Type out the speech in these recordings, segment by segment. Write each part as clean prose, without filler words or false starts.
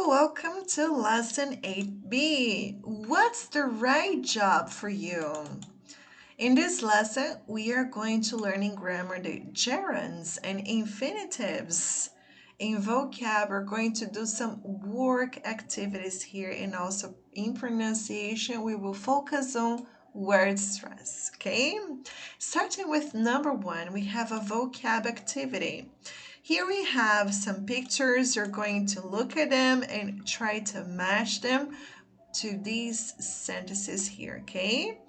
welcome to lesson 8b. What's the right job for you? In this lesson, we are going to learning grammar the gerunds and infinitives. In vocab, we're going to do some work activities here, and also in pronunciation, we will focus on word stress, okay? Starting with number 1, we have a vocab activity. Here we have some pictures. You're going to look at them and try to match them to these sentences here, okay?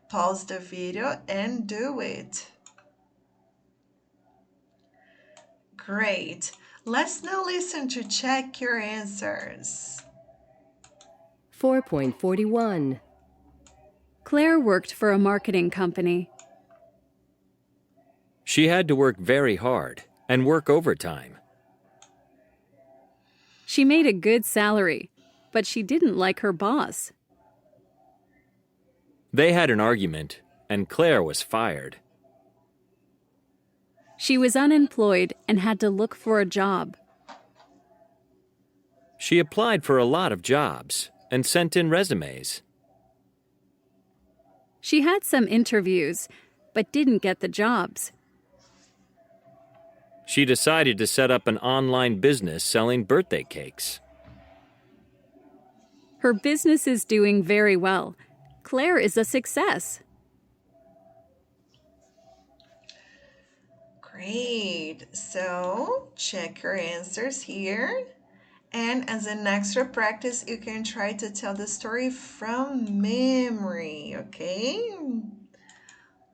Pause the video and do it. Great. Let's now listen to check your answers. 4.41. Claire worked for a marketing company. She had to work very hard and work overtime. She made a good salary, but she didn't like her boss. They had an argument, and Claire was fired. She was unemployed and had to look for a job. She applied for a lot of jobs and sent in resumes. She had some interviews, but didn't get the jobs. She decided to set up an online business selling birthday cakes. Her business is doing very well. Claire is a success. Great. So check your answers here. And as an extra practice, you can try to tell the story from memory, okay?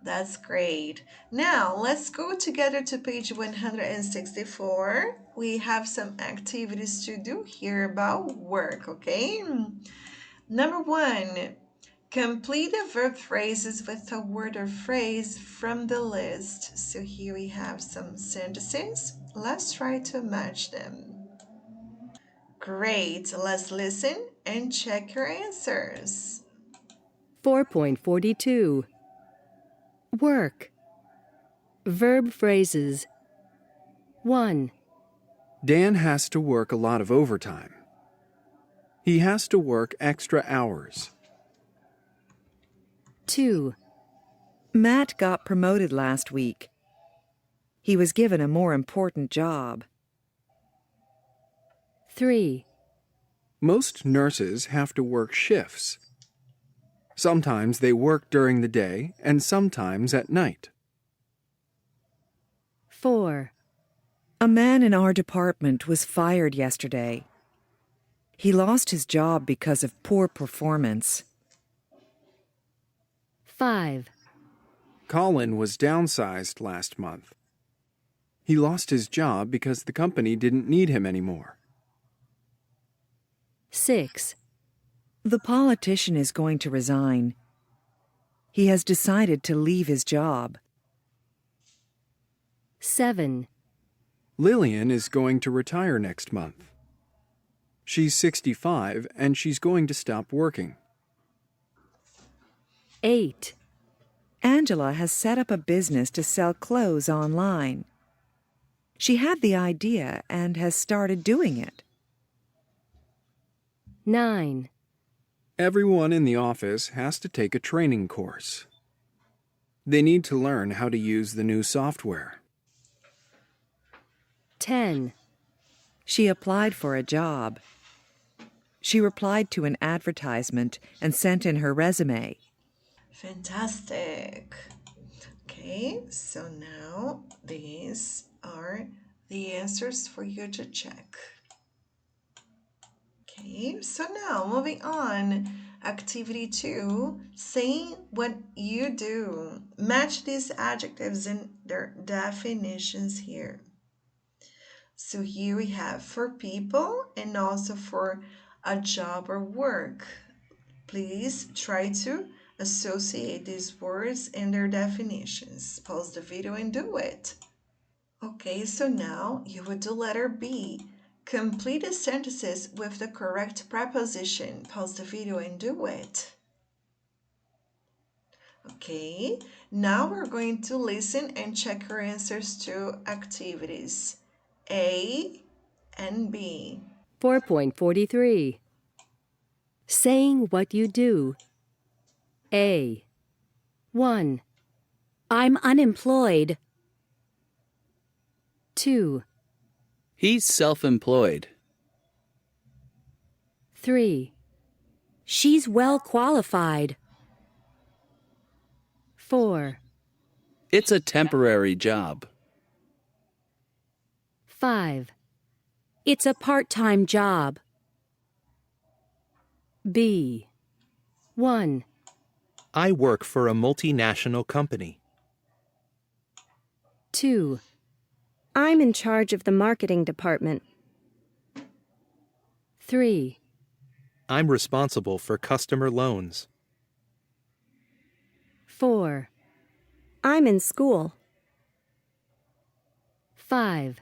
That's great. Now, let's go together to page 164. We have some activities to do here about work, okay? Number 1, complete the verb phrases with a word or phrase from the list. So here we have some sentences. Let's try to match them. Great. Let's listen and check your answers. 4.42. Work. Verb phrases. 1. Dan has to work a lot of overtime. He has to work extra hours. 2. Matt got promoted last week. He was given a more important job. 3. Most nurses have to work shifts. Sometimes they work during the day and sometimes at night. 4. A man in our department was fired yesterday. He lost his job because of poor performance. 5. Colin was downsized last month. He lost his job because the company didn't need him anymore. 6. The politician is going to resign. He has decided to leave his job. 7. Lillian is going to retire next month. She's 65 and she's going to stop working. 8. Angela has set up a business to sell clothes online. She had the idea and has started doing it. 9. Everyone in the office has to take a training course. They need to learn how to use the new software. 10. She applied for a job. She replied to an advertisement and sent in her resume. Fantastic. Okay, so now these are the answers for you to check. Okay, so now moving on. Activity 2, saying what you do. Match these adjectives and their definitions here. So here we have for people and also for a job or work. Please try to associate these words and their definitions. Pause the video and do it. Okay, so now you would do letter B. Complete the sentences with the correct preposition. Pause the video and do it. Okay, now we're going to listen and check your answers to activities A and B. 4.43. Saying what you do. A. 1, I'm unemployed. 2, He's self-employed. 3, She's well qualified. 4, It's a temporary job. 5. It's a part-time job. B. 1, I work for a multinational company. 2, I'm in charge of the marketing department. 3, I'm responsible for customer loans. 4, I'm in school. 5.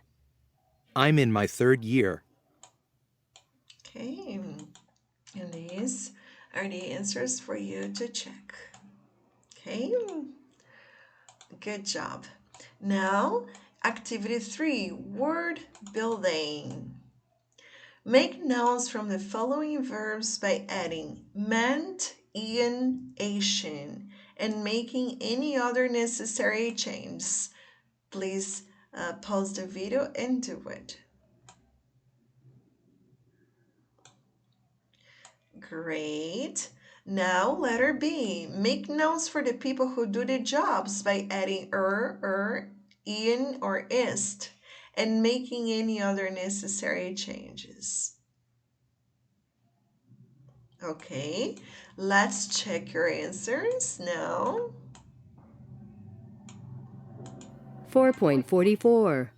I'm in my 3rd year. Okay, and these are the answers for you to check. Okay, good job. Now, activity 3, word building. Make nouns from the following verbs by adding meant, in, ation, and making any other necessary changes. Please pause the video and do it. Great. Now, letter B. Make nouns for the people who do the jobs by adding in, or ist, and making any other necessary changes. Okay, let's check your answers now. 4.44.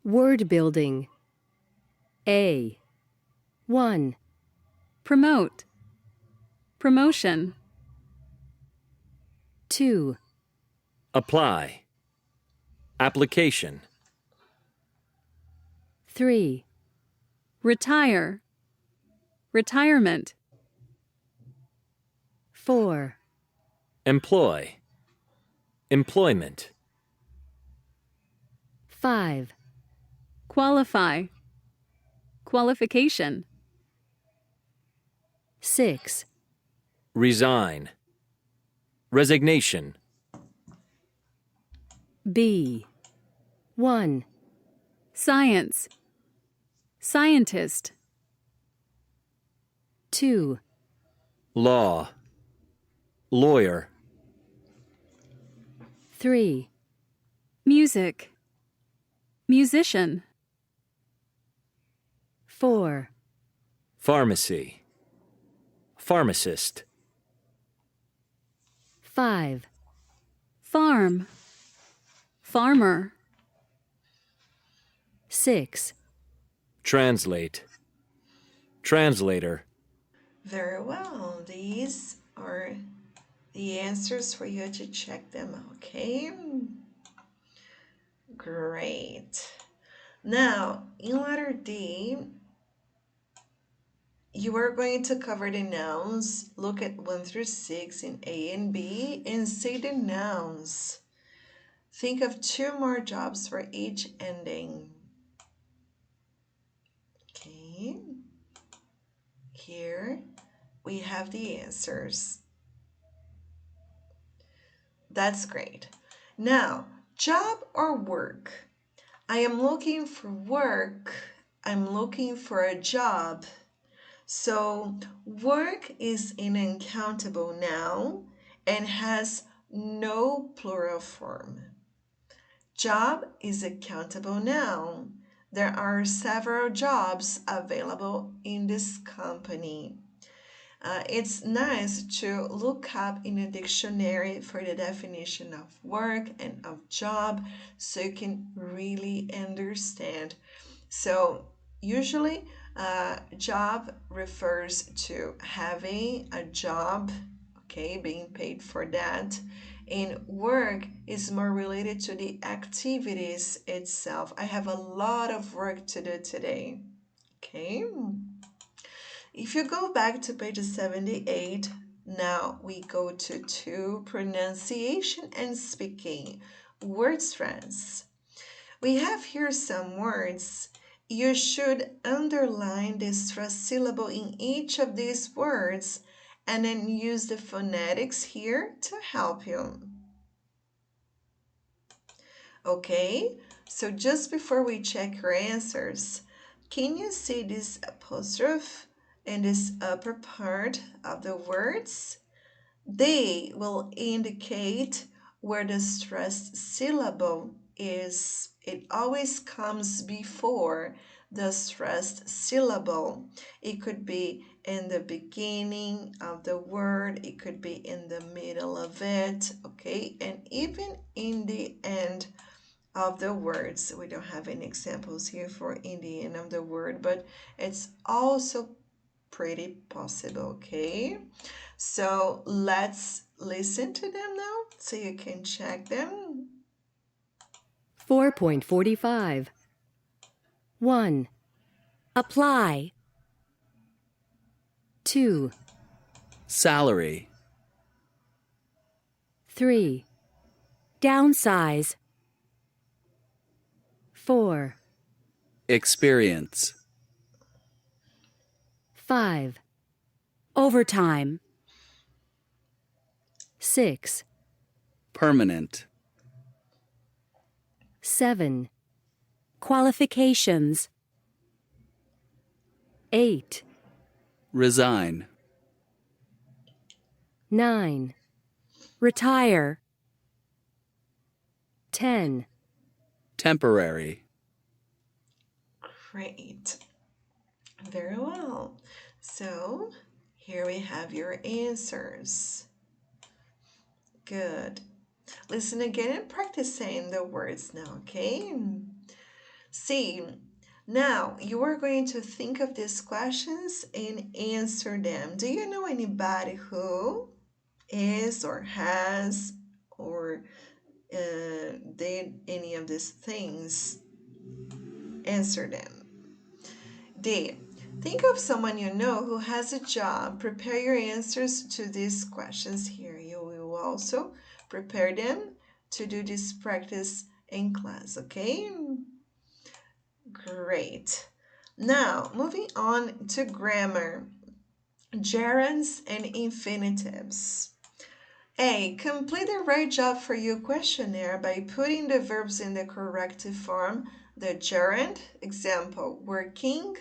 Word building. A. 1, Promote. Promotion. 2, Apply. Application. 3, Retire. Retirement. 4, Employ. Employment. 5, Qualify. Qualification. 6, Resign. Resignation. B. 1, Science. Scientist. 2, Law. Lawyer. 3, Music. Musician. 4, Pharmacy. Pharmacist. 5, Farm. Farmer. 6, Translate. Translator. Very well. These are the answers for you to check them, okay? Great. Now, in letter D, you are going to cover the nouns. Look at 1 through 6 in A and B and say the nouns. Think of 2 more jobs for each ending. Okay. Here we have the answers. That's great. Now, job or work? I am looking for work. I'm looking for a job. So, work is an uncountable noun and has no plural form. Job is a countable noun. There are several jobs available in this company. It's nice to look up in a dictionary for the definition of work and of job so you can really understand. So, usually, job refers to having a job, okay, being paid for that. And work is more related to the activities itself. I have a lot of work to do today, okay? If you go back to page 78, now we go to pronunciation and speaking. Word strengths. We have here some words, You should underline the stressed syllable in each of these words and then use the phonetics here to help you. Okay, so just before we check your answers, can you see this apostrophe in this upper part of the words? They will indicate where the stressed syllable is. It always comes before the stressed syllable. It could be in the beginning of the word, it could be in the middle of it, okay, and even in the end of the words. We don't have any examples here for in the end of the word, but it's also pretty possible, okay? So let's listen to them now so you can check them. 4.45. 1, Apply. 2, Salary. 3, Downsize. 4, Experience. 5, Overtime. 6, Permanent. 7, Qualifications. 8, Resign. 9, Retire. 10. Temporary. Great. Very well. So here we have your answers. Good. Listen again and practice saying the words now, okay? See, now you are going to think of these questions and answer them. Do you know anybody who is or has or did any of these things? Answer them. D. Think of someone you know who has a job. Prepare your answers to these questions here. You will also prepare them to do this practice in class, okay? Great. Now, moving on to grammar, gerunds and infinitives. A. Complete the right job for you questionnaire by putting the verbs in the corrective form, the gerund, example, working,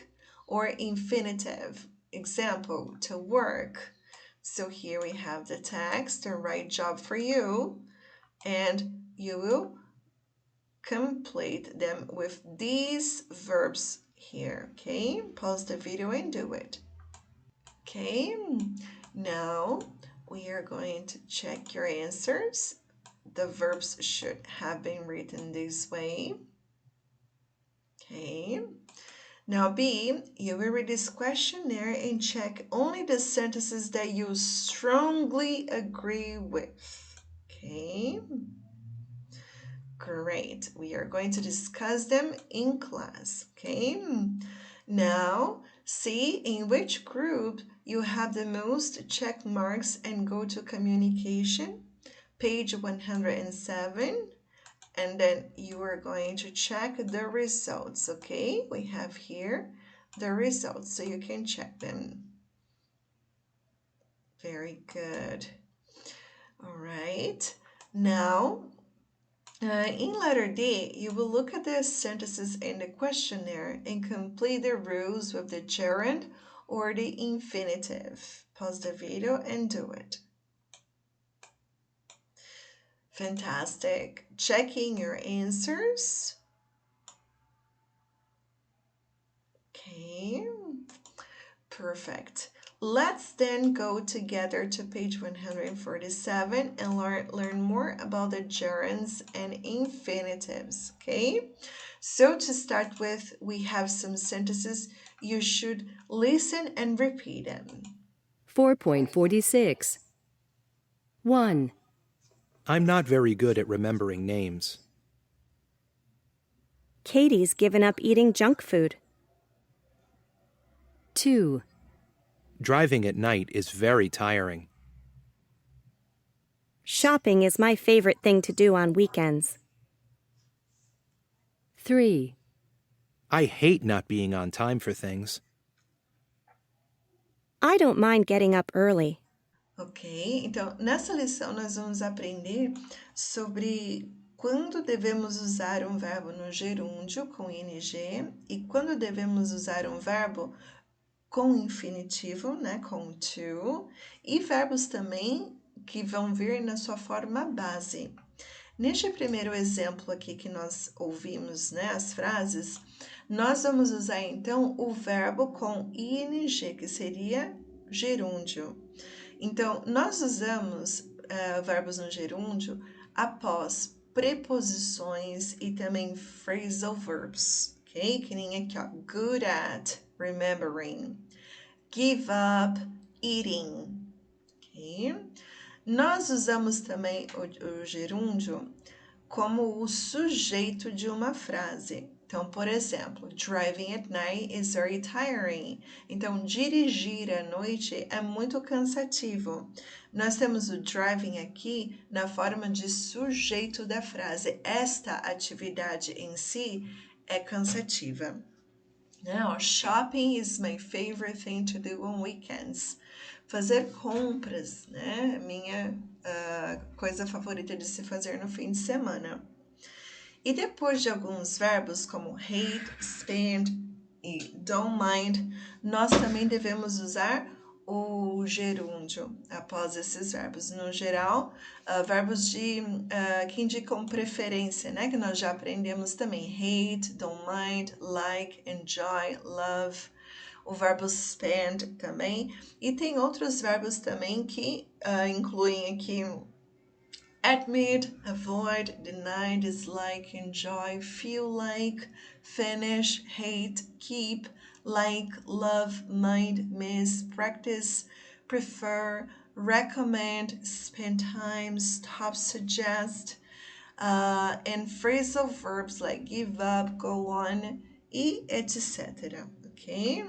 or infinitive, example, to work. So here we have the text, the right job for you, and you will complete them with these verbs here, okay? Pause the video and do it. Okay, now we are going to check your answers. The verbs should have been written this way. Okay, now B, you will read this questionnaire and check only the sentences that you strongly agree with. Okay, great. We are going to discuss them in class. Okay, now see in which group you have the most check marks and go to communication, page 107, and then you are going to check the results, okay? We have here the results, so you can check them. Very good. All right. Now, in letter D, you will look at the sentences in the questionnaire and complete the rules with the gerund or the infinitive. Pause the video and do it. Fantastic. Checking your answers. Okay, perfect. Let's then go together to page 147 and learn more about the gerunds and infinitives, okay? So to start with, we have some sentences. You should listen and repeat them. 4.46. 1, I'm not very good at remembering names. Katie's given up eating junk food. 2, Driving at night is very tiring. Shopping is my favorite thing to do on weekends. 3, I hate not being on time for things. I don't mind getting up early. Ok, então nessa lição nós vamos aprender sobre quando devemos usar um verbo no gerúndio com ing e quando devemos usar um verbo com infinitivo, né, com to, e verbos também que vão vir na sua forma base. Neste primeiro exemplo aqui que nós ouvimos, né, as frases, nós vamos usar então o verbo com ing, que seria gerúndio. Então, nós usamos verbos no gerúndio após preposições e também phrasal verbs, ok? Que nem aqui, ó, good at, remembering, give up, eating, ok? Nós usamos também o gerúndio como o sujeito de uma frase. Então, por exemplo, driving at night is very tiring. Então, dirigir à noite é muito cansativo. Nós temos o driving aqui na forma de sujeito da frase. Esta atividade em si é cansativa. Now, shopping is my favorite thing to do on weekends. Fazer compras, né? Minha coisa favorita de se fazer no fim de semana. E depois de alguns verbos como hate, spend e don't mind, nós também devemos usar o gerúndio após esses verbos. No geral, verbos que indicam preferência, né? Que nós já aprendemos também. Hate, don't mind, like, enjoy, love. O verbo spend também. E tem outros verbos também que incluem aqui admit, avoid, deny, dislike, enjoy, feel like, finish, hate, keep, like, love, mind, miss, practice, prefer, recommend, spend time, stop, suggest, and phrasal verbs like give up, go on, e etc. Ok?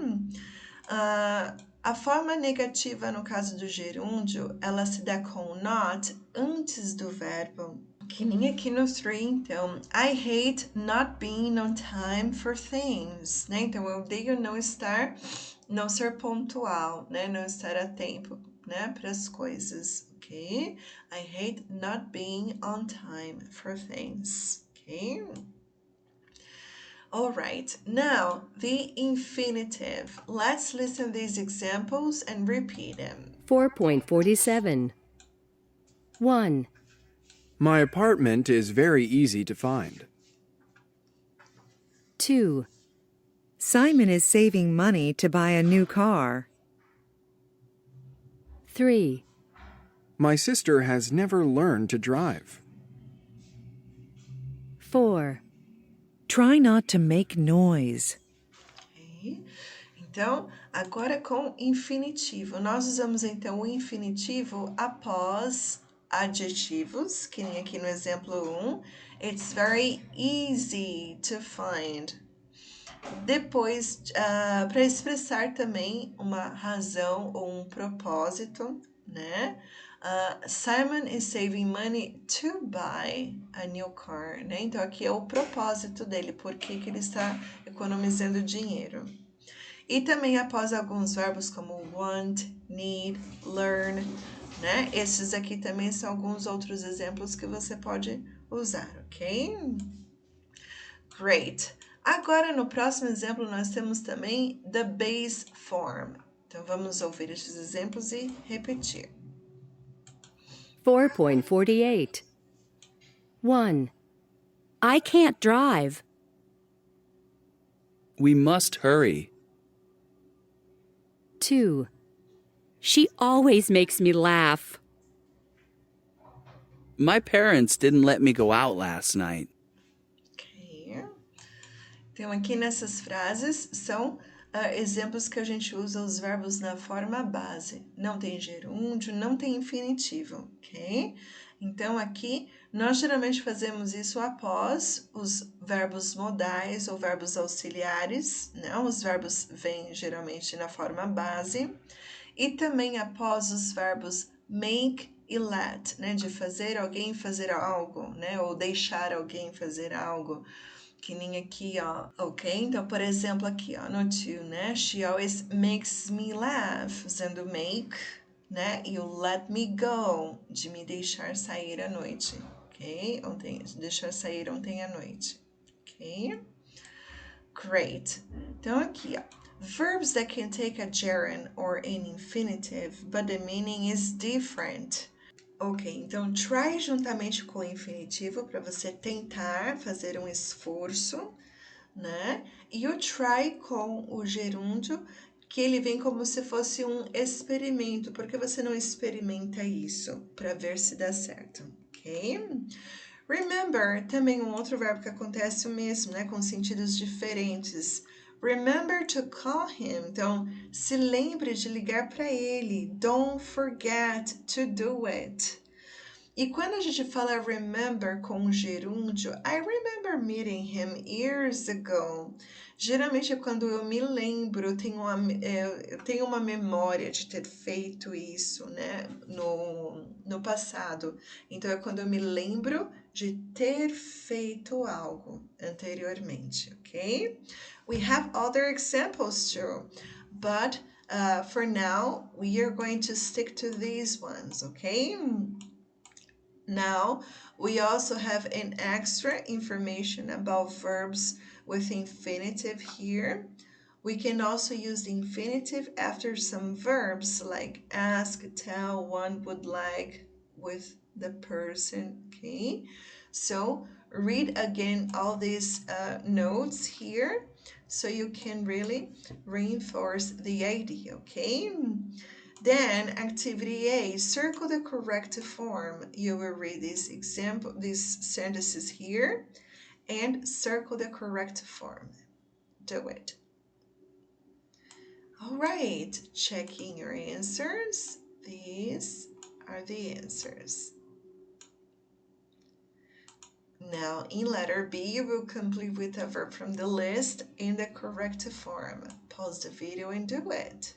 A forma negativa no caso do gerúndio, ela se dá com not antes do verbo. Que nem aqui no 3, então. I hate not being on time for things, né? Então, eu odeio não ser pontual, né? Não estar a tempo, né? Para as coisas, ok? I hate not being on time for things, ok? All right, now the infinitive. Let's listen to these examples and repeat them. 4.47. 1, My apartment is very easy to find. 2, Simon is saving money to buy a new car. 3, My sister has never learned to drive. 4, Try not to make noise. Ok? Então, agora com infinitivo. Nós usamos então o infinitivo após adjetivos, que nem aqui no exemplo 1. It's very easy to find. Depois, para expressar também uma razão ou um propósito, né? Simon is saving money to buy a new car, né? Então, aqui é o propósito dele, por que ele está economizando dinheiro. E também após alguns verbos como want, need, learn, né? Esses aqui também são alguns outros exemplos que você pode usar, ok? Great! Agora, no próximo exemplo, nós temos também the base form. Então, vamos ouvir estes exemplos e repetir. 4.48. 1, I can't drive. We must hurry. 2, She always makes me laugh. My parents didn't let me go out last night. Ok. Então, aqui nessas frases são exemplos que a gente usa os verbos na forma base. Não tem gerúndio, não tem infinitivo, ok? Então, aqui, nós geralmente fazemos isso após os verbos modais ou verbos auxiliares, né? Os verbos vêm geralmente na forma base. E também após os verbos make e let, né? De fazer alguém fazer algo, né? Ou deixar alguém fazer algo. Que nem aqui, ó. Ok? Então, por exemplo, aqui, ó, no to, né? She always makes me laugh. Usando make, né? E o let me go, de me deixar sair à noite. Ok? Ontem, deixar sair ontem à noite. Ok? Great. Então, aqui, ó. Verbs that can take a gerund or an infinitive, but the meaning is different. Ok, então try juntamente com o infinitivo para você tentar fazer um esforço, né? E o try com o gerúndio, que ele vem como se fosse um experimento, porque você não experimenta isso para ver se dá certo, ok? Remember, também um outro verbo que acontece o mesmo, né? Com sentidos diferentes. Remember to call him. Então, se lembre de ligar para ele. Don't forget to do it. E quando a gente fala remember com gerúndio, I remember meeting him years ago. Geralmente é quando eu me lembro, eu tenho uma memória de ter feito isso, né, no passado. Então é quando eu me lembro de ter feito algo anteriormente, ok? We have other examples too, but for now we are going to stick to these ones, okay? Now, we also have an extra information about verbs with infinitive here. We can also use the infinitive after some verbs like ask, tell, want, would like with the person, okay? So read again all these notes here so you can really reinforce the idea, okay? Then activity A, circle the correct form. You will read these sentences here and circle the correct form. Do it. All right, checking your answers. These are the answers. Now, in letter B, you will complete with a verb from the list in the correct form. Pause the video and do it.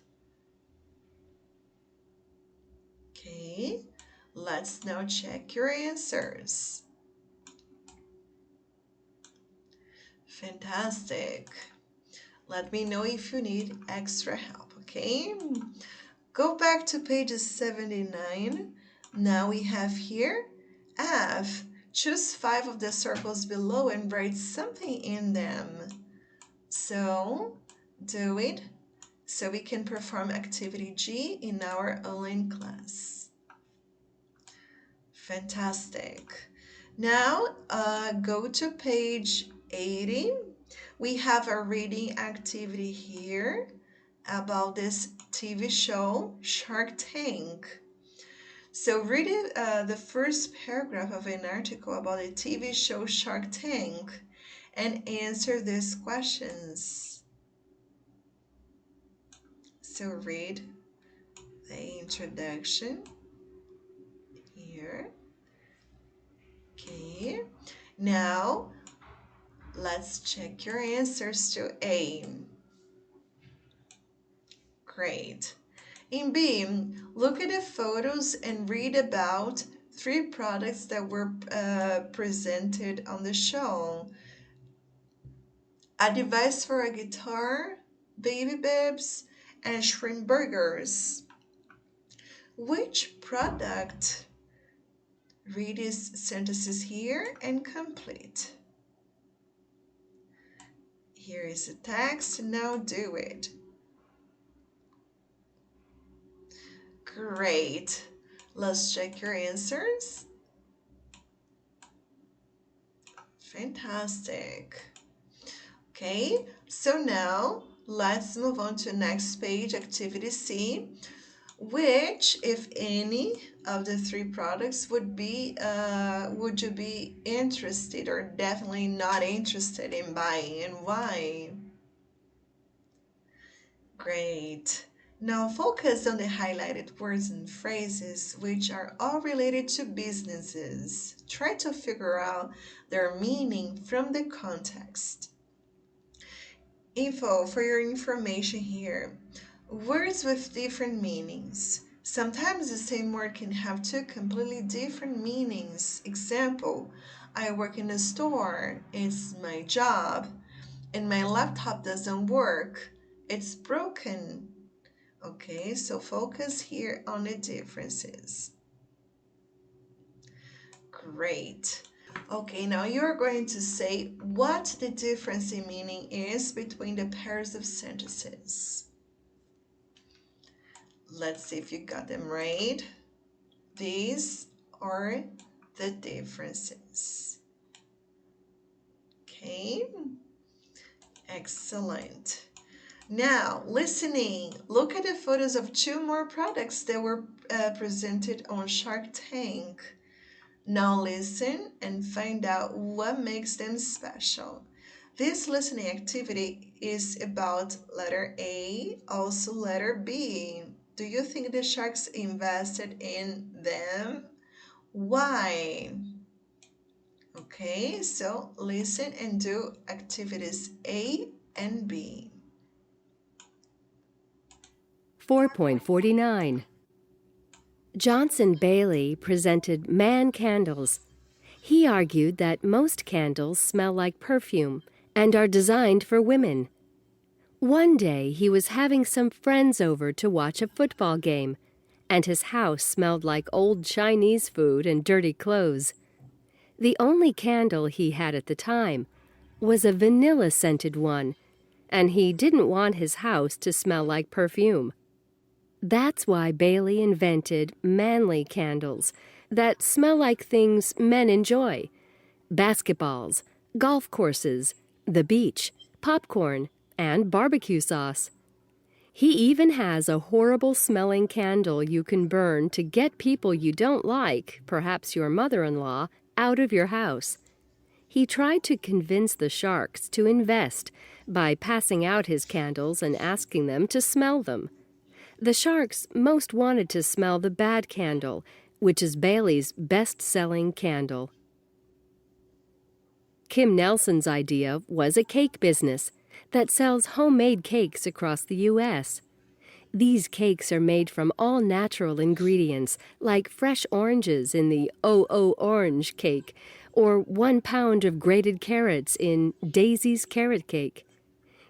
Okay, let's now check your answers. Fantastic. Let me know if you need extra help, okay? Go back to page 79. Now we have here F. Choose 5 of the circles below and write something in them. So, do it so we can perform activity G in our online class. Fantastic. Now, go to page 80. We have a reading activity here about this TV show, Shark Tank. So read the first paragraph of an article about the TV show Shark Tank and answer these questions. So read the introduction here. Okay, now let's check your answers to A. Great. In B, look at the photos and read about 3 products that were presented on the show. A device for a guitar, baby bibs, and shrimp burgers. Which product? Read these sentences here and complete. Here is the text, now do it. Great. Let's check your answers. Fantastic. Okay, so now let's move on to next page, activity C, which, if any, of the 3 products would you be interested or definitely not interested in buying, and why? Great. Now focus on the highlighted words and phrases which are all related to businesses. Try to figure out their meaning from the context. Info for your information here. Words with different meanings. Sometimes the same word can have 2 completely different meanings. Example, I work in a store. It's my job. And my laptop doesn't work. It's broken. Okay, so focus here on the differences. Great. Okay, now you're going to say what the difference in meaning is between the pairs of sentences. Let's see if you got them right. These are the differences. Okay, excellent. Now, listening. Look at the photos of two more products that were presented on Shark Tank. Now listen and find out what makes them special. This listening activity is about letter A, also letter B. Do you think the sharks invested in them? Why? Okay, so listen and do activities A and B. 4.49. Johnson Bailey presented man candles. He argued that most candles smell like perfume and are designed for women. One day he was having some friends over to watch a football game, and his house smelled like old Chinese food and dirty clothes. The only candle he had at the time was a vanilla-scented one, and he didn't want his house to smell like perfume. That's why Bailey invented manly candles that smell like things men enjoy: basketballs, golf courses, the beach, popcorn, and barbecue sauce. He even has a horrible-smelling candle you can burn to get people you don't like, perhaps your mother-in-law, out of your house. He tried to convince the sharks to invest by passing out his candles and asking them to smell them. The sharks most wanted to smell the bad candle, which is Bailey's best-selling candle. Kim Nelson's idea was a cake business that sells homemade cakes across the U.S. These cakes are made from all-natural ingredients, like fresh oranges in the OO Orange cake, or 1 pound of grated carrots in Daisy's Carrot Cake.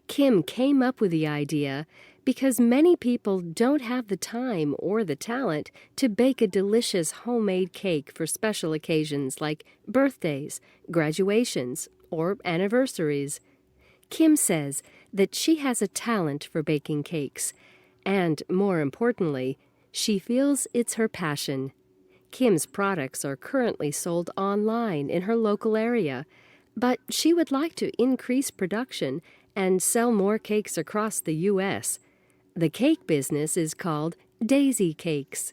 Kim came up with the idea because many people don't have the time or the talent to bake a delicious homemade cake for special occasions like birthdays, graduations, or anniversaries. Kim says that she has a talent for baking cakes, and more importantly, she feels it's her passion. Kim's products are currently sold online in her local area, but she would like to increase production and sell more cakes across the U.S. The cake business is called Daisy Cakes.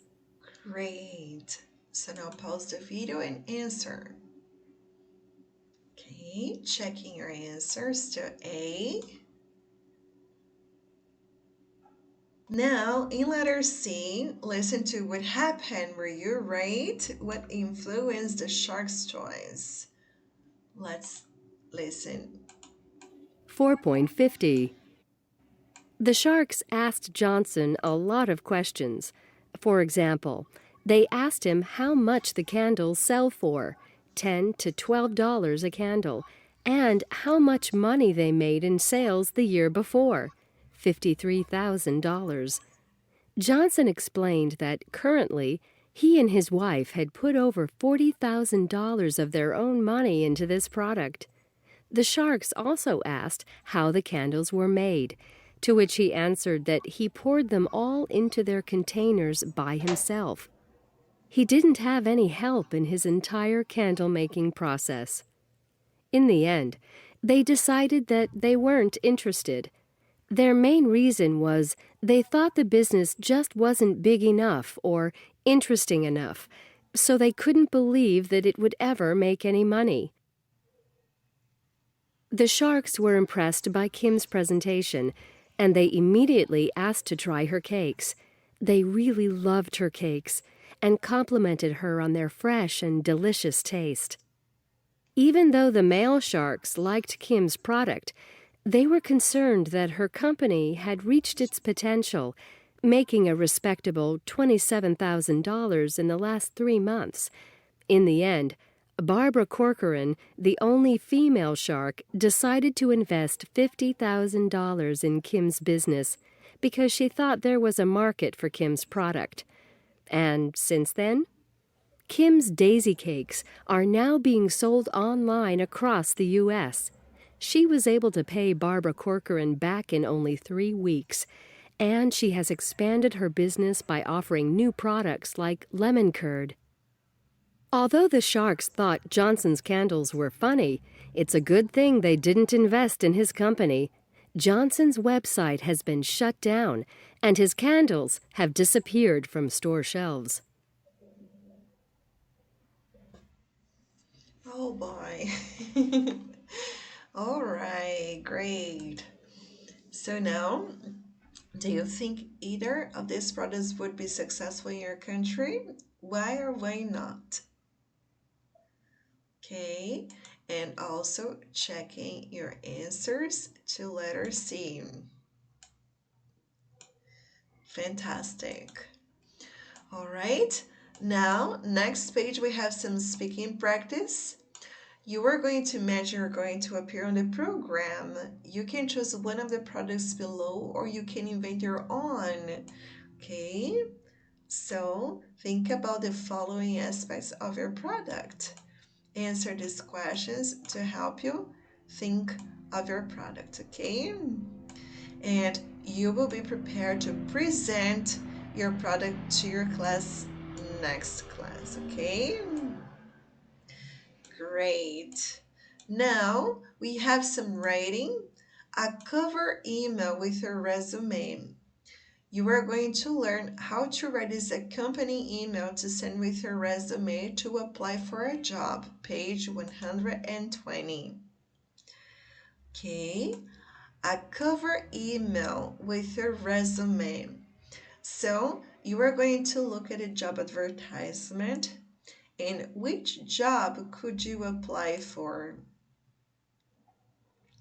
Great. So now pause the video and answer. Okay, checking your answers to A. Now, in letter C, listen to what happened. Were you right? What influenced the shark's choice? Let's listen. 4.50. The sharks asked Johnson a lot of questions. For example, they asked him how much the candles sell for, $10 to $12 a candle, and how much money they made in sales the year before, $53,000. Johnson explained that currently he and his wife had put over $40,000 of their own money into this product. The sharks also asked how the candles were made, to which he answered that he poured them all into their containers by himself. He didn't have any help in his entire candle-making process. In the end, they decided that they weren't interested. Their main reason was they thought the business just wasn't big enough or interesting enough, so they couldn't believe that it would ever make any money. The sharks were impressed by Kim's presentation, and they immediately asked to try her cakes. They really loved her cakes and complimented her on their fresh and delicious taste. Even though the male sharks liked Kim's product, they were concerned that her company had reached its potential, making a respectable $27,000 in the last 3 months. In the end, Barbara Corcoran, the only female shark, decided to invest $50,000 in Kim's business because she thought there was a market for Kim's product. And since then, Kim's Daisy Cakes are now being sold online across the U.S. She was able to pay Barbara Corcoran back in only 3 weeks, and she has expanded her business by offering new products like lemon curd. Although the sharks thought Johnson's candles were funny, it's a good thing they didn't invest in his company. Johnson's website has been shut down, and his candles have disappeared from store shelves. Oh boy. All right, great. So now, do you think either of these products would be successful in your country? Why or why not? Okay, and also checking your answers to letter C. Fantastic. All right, now next page we have some speaking practice. You are going to imagine you're going to appear on the program. You can choose one of the products below or you can invent your own. Okay, so think about the following aspects of your product. Answer these questions to help you think of your product, okay? And you will be prepared to present your product to your class next class, okay? Great. Now we have some writing. A cover email with your resume. You are going to learn how to write this a company email to send with your resume to apply for a job, page 120. Okay, a cover email with your resume. So you are going to look at a job advertisement and which job could you apply for?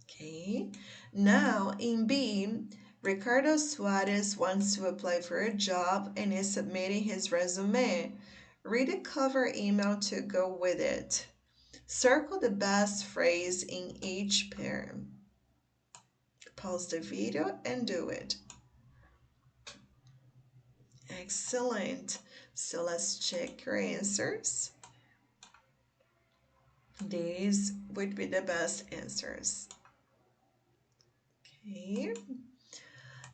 Okay, now in B, Ricardo Suarez wants to apply for a job and is submitting his resume. Read a cover email to go with it. Circle the best phrase in each pair. Pause the video and do it. Excellent. So let's check your answers. These would be the best answers. Okay.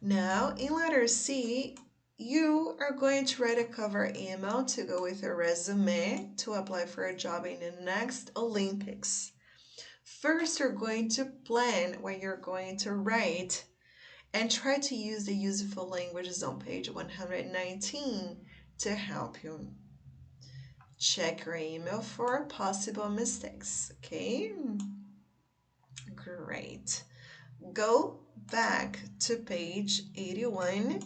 Now, in letter C, you are going to write a cover email to go with your resume to apply for a job in the next Olympics. First, you're going to plan what you're going to write and try to use the useful languages on page 119 to help you. Check your email for possible mistakes, okay? Great. Go back to page 81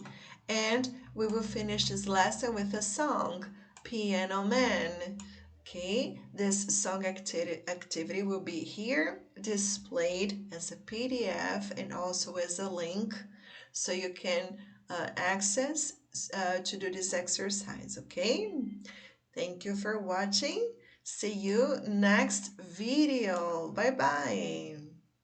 and we will finish this lesson with a song, Piano Man. Okay, this song activity will be here displayed as a PDF and also as a link so you can access to do this exercise, okay? Thank you for watching. See you next video. Bye bye.